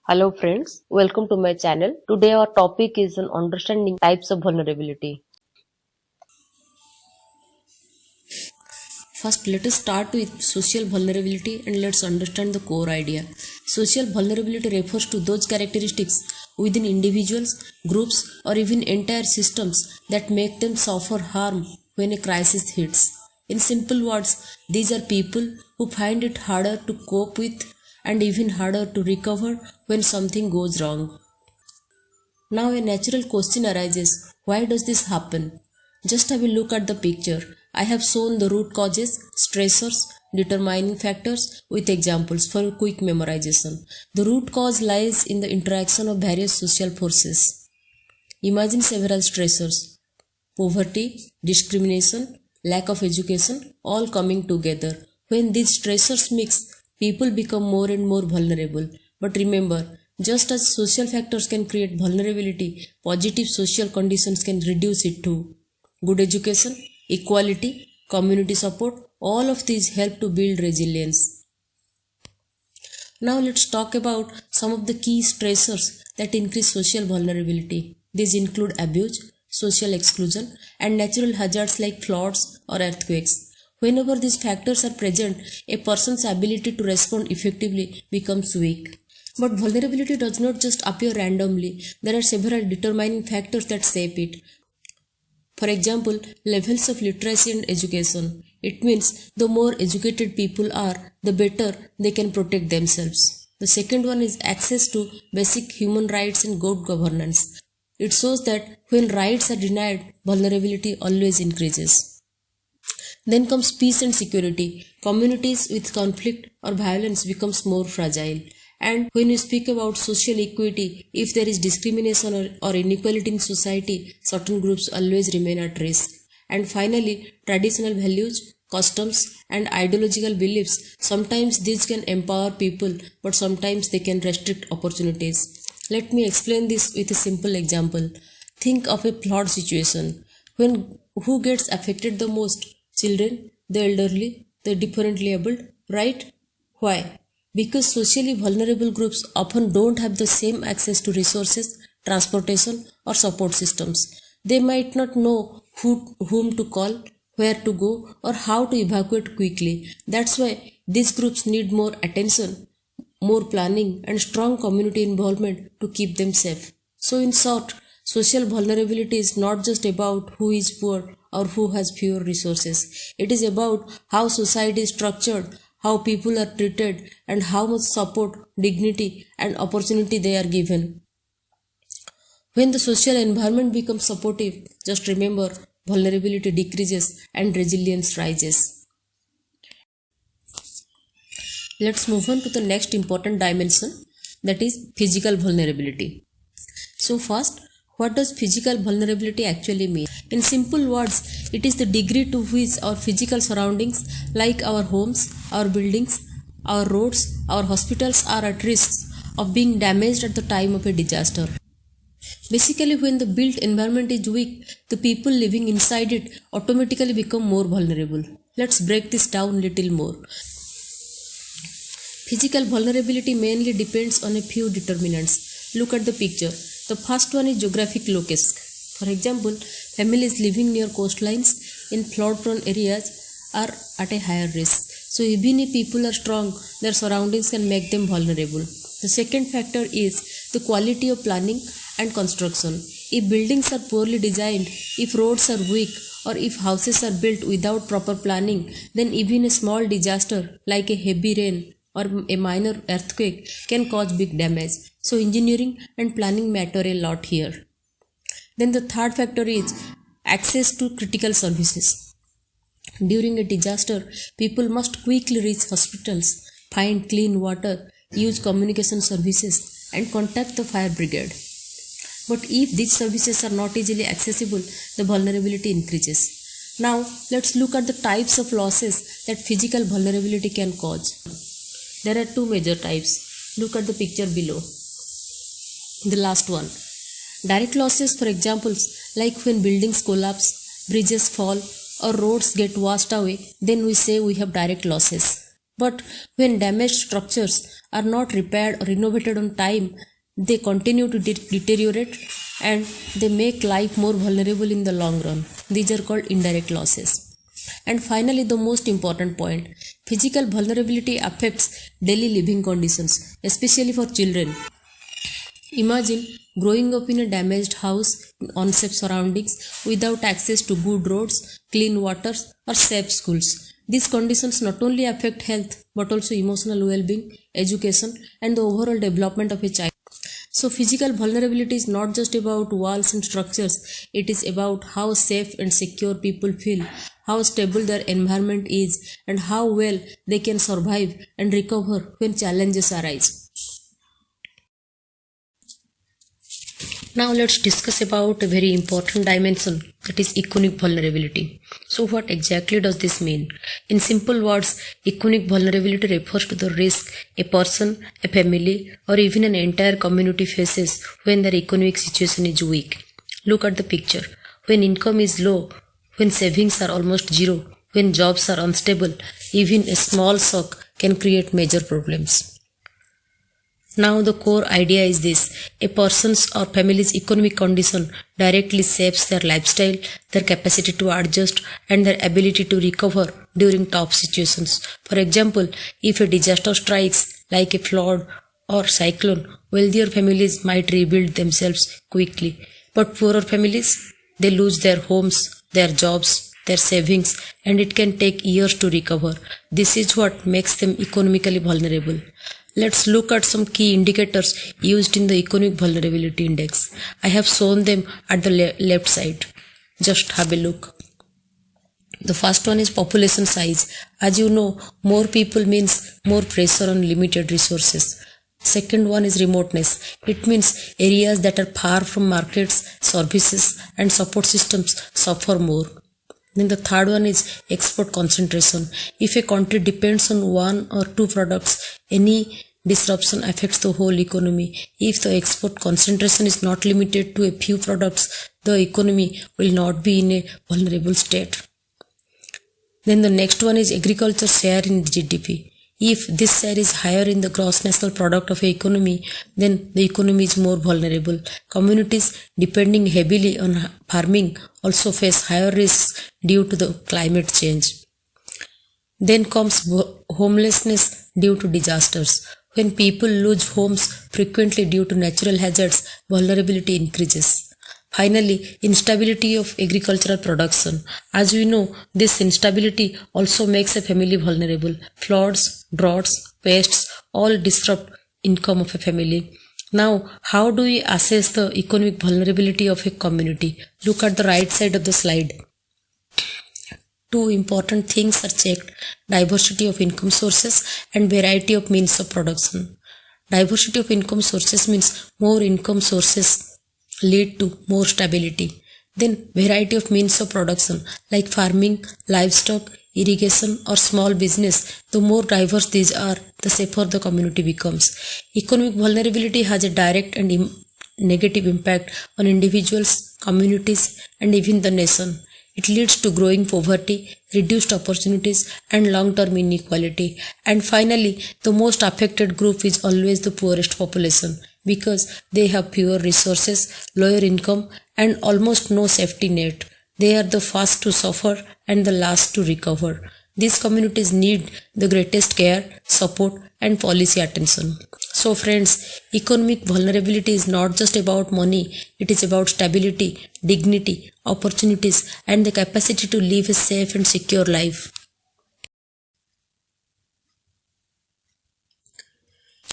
Hello friends, welcome to my channel. Today our topic is on understanding types of vulnerability. First, let us start with social vulnerability and let's understand the core idea. Social vulnerability refers to those characteristics within individuals, groups, or even entire systems that make them suffer harm when a crisis hits. In simple words, these are people who find it harder to cope with and even harder to recover when something goes wrong. Now, a natural question arises, why does this happen? Just have a look at the picture. I have shown the root causes, stressors, determining factors with examples for quick memorization. The root cause lies in the interaction of various social forces. Imagine several stressors: poverty, discrimination, lack of education, all coming together. When these stressors mix, people become more and more vulnerable. But remember, just as social factors can create vulnerability, positive social conditions can reduce it too. Good education, equality, community support, all of these help to build resilience. Now let's talk about some of the key stressors that increase social vulnerability. These include abuse, social exclusion, and natural hazards like floods or earthquakes. Whenever these factors are present, a person's ability to respond effectively becomes weak. But vulnerability does not just appear randomly. There are several determining factors that shape it. For example, levels of literacy and education. It means the more educated people are, the better they can protect themselves. The second one is access to basic human rights and good governance. It shows that when rights are denied, vulnerability always increases. Then comes peace and security. Communities with conflict or violence becomes more fragile. And when we speak about social equity, if there is discrimination or inequality in society, certain groups always remain at risk. And finally, traditional values, customs, and ideological beliefs, sometimes these can empower people, but sometimes they can restrict opportunities. Let me explain this with a simple example. Think of a flood situation. When who gets affected the most? Children, the elderly, the differently abled, right? Why? Because socially vulnerable groups often don't have the same access to resources, transportation, or support systems. They might not know whom to call, where to go, or how to evacuate quickly. That's why these groups need more attention, more planning, and strong community involvement to keep them safe. So, in short, social vulnerability is not just about who is poor or who has fewer resources. It is about how society is structured, how people are treated, and how much support, dignity, and opportunity they are given. When the social environment becomes supportive, just remember vulnerability decreases and resilience rises. Let's move on to the next important dimension, that is physical vulnerability. So, first, what does physical vulnerability actually mean? In simple words, it is the degree to which our physical surroundings, like our homes, our buildings, our roads, our hospitals, are at risk of being damaged at the time of a disaster. Basically, when the built environment is weak, the people living inside it automatically become more vulnerable. Let's break this down a little more. Physical vulnerability mainly depends on a few determinants. Look at the picture. The first one is geographic location. For example, families living near coastlines in flood-prone areas are at a higher risk. So even if people are strong, their surroundings can make them vulnerable. The second factor is the quality of planning and construction. If buildings are poorly designed, if roads are weak, or if houses are built without proper planning, then even a small disaster like a heavy rain or a minor earthquake can cause big damage. So engineering and planning matter a lot here. Then the third factor is access to critical services. During a disaster, people must quickly reach hospitals, find clean water, use communication services, and contact the fire brigade. But if these services are not easily accessible, the vulnerability increases. Now, let's look at the types of losses that physical vulnerability can cause. There are two major types. Look at the picture below. The last one. Direct losses, for examples, like when buildings collapse, bridges fall, or roads get washed away, then we say we have direct losses. But when damaged structures are not repaired or renovated on time, they continue to deteriorate and they make life more vulnerable in the long run. These are called indirect losses. And finally, the most important point, physical vulnerability affects daily living conditions, especially for children. Imagine growing up in a damaged house in unsafe surroundings without access to good roads, clean water, or safe schools. These conditions not only affect health but also emotional well being, education, and the overall development of a child. So, physical vulnerability is not just about walls and structures, it is about how safe and secure people feel, how stable their environment is, and how well they can survive and recover when challenges arise. Now let's discuss about a very important dimension, that is economic vulnerability. So what exactly does this mean? In simple words, economic vulnerability refers to the risk a person, a family, or even an entire community faces when their economic situation is weak. Look at the picture. When income is low, when savings are almost zero, when jobs are unstable, even a small shock can create major problems. Now the core idea is this: a person's or family's economic condition directly shapes their lifestyle, their capacity to adjust, and their ability to recover during tough situations. For example, if a disaster strikes like a flood or cyclone, wealthier families might rebuild themselves quickly, but poorer families, they lose their homes, their jobs, their savings, and it can take years to recover. This is what makes them economically vulnerable. Let's look at some key indicators used in the Economic Vulnerability Index. I have shown them at the left side. Just have a look. The first one is population size. As you know, more people means more pressure on limited resources. Second one is remoteness. It means areas that are far from markets, services, and support systems suffer more. Then the third one is export concentration. If a country depends on one or two products, any disruption affects the whole economy. If the export concentration is not limited to a few products, the economy will not be in a vulnerable state. Then the next one is agriculture share in GDP. If this share is higher in the gross national product of an economy, then the economy is more vulnerable. Communities depending heavily on farming also face higher risks due to the climate change. Then comes homelessness due to disasters. When people lose homes frequently due to natural hazards, vulnerability increases. Finally, instability of agricultural production. As we know, this instability also makes a family vulnerable. Floods, droughts, pests all disrupt income of a family. Now, how do we assess the economic vulnerability of a community? Look at the right side of the slide. Two important things are checked: diversity of income sources and variety of means of production. Diversity of income sources means more income sources lead to more stability. Then variety of means of production like farming, livestock, irrigation or small business, the more diverse these are, the safer the community becomes. Economic vulnerability has a direct and negative impact on individuals, communities and even the nation. It leads to growing poverty, reduced opportunities, and long-term inequality. And finally, the most affected group is always the poorest population because they have fewer resources, lower income, and almost no safety net. They are the first to suffer and the last to recover. These communities need the greatest care, support, and policy attention. So friends, economic vulnerability is not just about money, it is about stability, dignity, opportunities, and the capacity to live a safe and secure life.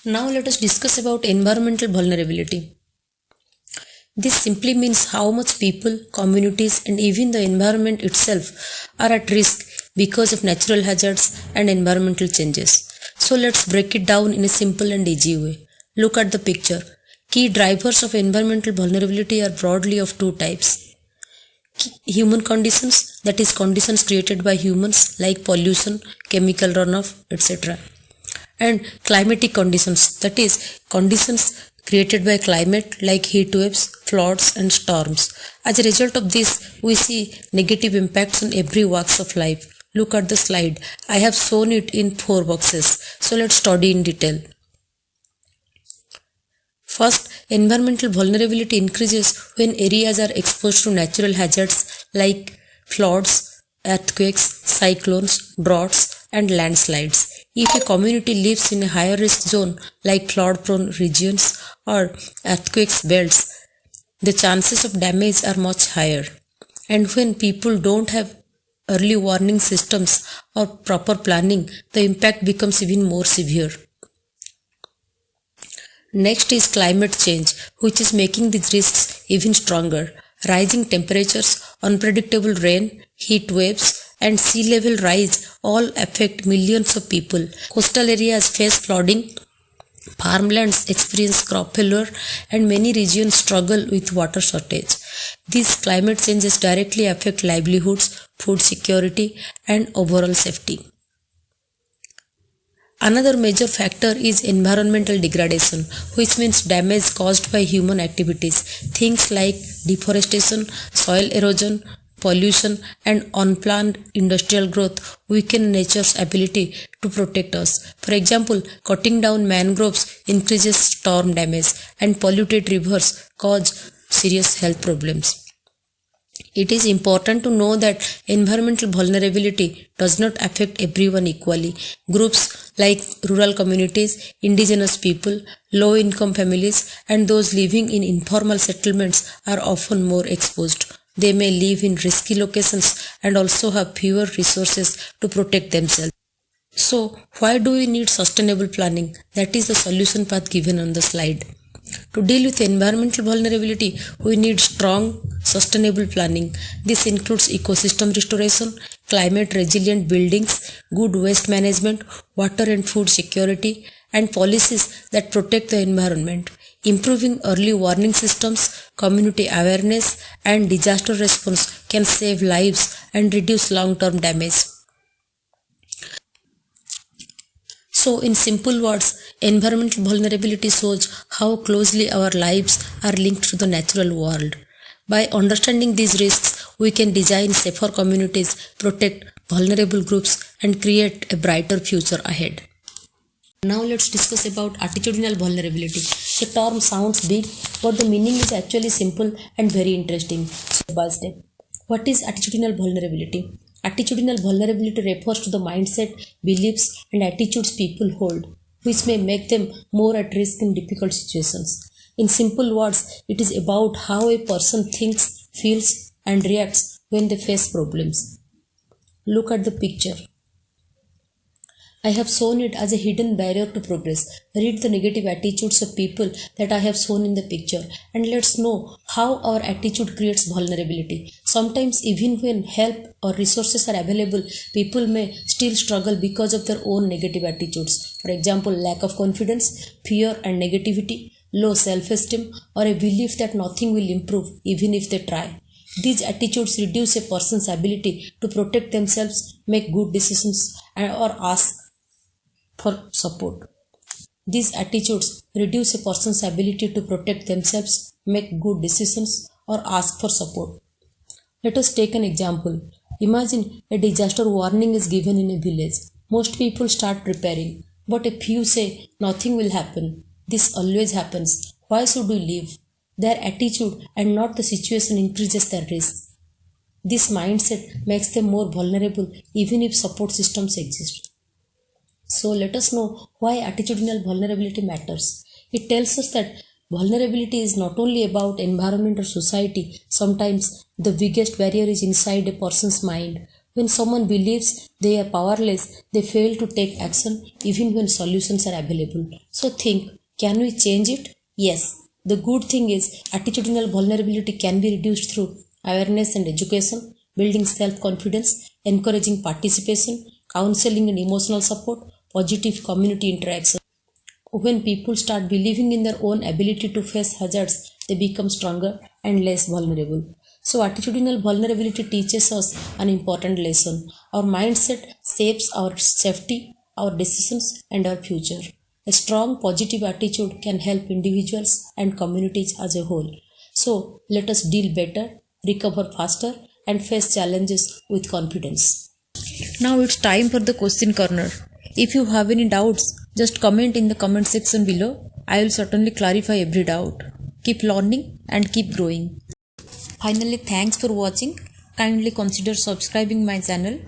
Now let us discuss about environmental vulnerability. This simply means how much people, communities, and even the environment itself are at risk because of natural hazards and environmental changes. So let's break it down in a simple and easy way. Look at the picture. Key drivers of environmental vulnerability are broadly of two types. Human conditions, that is conditions created by humans like pollution, chemical runoff, etc. And climatic conditions, that is conditions created by climate like heat waves, floods and storms. As a result of this, we see negative impacts on every walks of life. Look at the slide. I have shown it in 4 boxes. So let's study in detail. First, environmental vulnerability increases when areas are exposed to natural hazards like floods, earthquakes, cyclones, droughts, and landslides. If a community lives in a higher risk zone like flood prone regions or earthquakes belts, the chances of damage are much higher. And when people don't have early warning systems or proper planning, the impact becomes even more severe. Next is climate change, which is making these risks even stronger. Rising temperatures, unpredictable rain, heat waves, and sea level rise all affect millions of people. Coastal areas face flooding, farmlands experience crop failure, and many regions struggle with water shortage. These climate changes directly affect livelihoods, food security, and overall safety. Another major factor is environmental degradation, which means damage caused by human activities. Things like deforestation, soil erosion, pollution, and unplanned industrial growth weaken nature's ability to protect us. For example, cutting down mangroves increases storm damage, and polluted rivers cause serious health problems. It is important to know that environmental vulnerability does not affect everyone equally. Groups like rural communities, indigenous people, low income families, and those living in informal settlements are often more exposed. They may live in risky locations and also have fewer resources to protect themselves. So, why do we need sustainable planning? That is the solution path given on the slide. To deal with environmental vulnerability, we need strong, sustainable planning. This includes ecosystem restoration, climate resilient buildings, good waste management, water and food security, and policies that protect the environment. Improving early warning systems, community awareness, and disaster response can save lives and reduce long-term damage. So, in simple words, environmental vulnerability shows how closely our lives are linked to the natural world. By understanding these risks, we can design safer communities, protect vulnerable groups, and create a brighter future ahead. Now let's discuss about attitudinal vulnerability. The term sounds big, but the meaning is actually simple and very interesting. Step by step. What is attitudinal vulnerability? Attitudinal vulnerability refers to the mindset, beliefs, and attitudes people hold, which may make them more at risk in difficult situations. In simple words, it is about how a person thinks, feels, and reacts when they face problems. Look at the picture. I have shown it as a hidden barrier to progress. Read the negative attitudes of people that I have shown in the picture, and let's know how our attitude creates vulnerability. Sometimes even when help or resources are available, people may still struggle because of their own negative attitudes. For example, lack of confidence, fear and negativity, low self-esteem, or a belief that nothing will improve even if they try. These attitudes reduce a person's ability to protect themselves, make good decisions, or ask for support. These attitudes reduce a person's ability to protect themselves, make good decisions, or ask for support. Let us take an example. Imagine a disaster warning is given in a village. Most people start preparing, but a few say nothing will happen. This always happens. Why should we leave? Their attitude and not the situation increases their risks. This mindset makes them more vulnerable even if support systems exist. So let us know why attitudinal vulnerability matters. It tells us that vulnerability is not only about environment or society. Sometimes the biggest barrier is inside a person's mind. When someone believes they are powerless, they fail to take action even when solutions are available. So think, can we change it? Yes. The good thing is attitudinal vulnerability can be reduced through awareness and education, building self-confidence, encouraging participation, counseling and emotional support, positive community interaction. When people start believing in their own ability to face hazards, they become stronger and less vulnerable. So, attitudinal vulnerability teaches us an important lesson. Our mindset shapes our safety, our decisions, and our future. A strong positive attitude can help individuals and communities as a whole. So, let us deal better, recover faster, and face challenges with confidence. Now it's time for the question corner. If you have any doubts, just comment in the comment section below. I will certainly clarify every doubt. Keep learning and keep growing. Finally, thanks for watching. Kindly consider subscribing my channel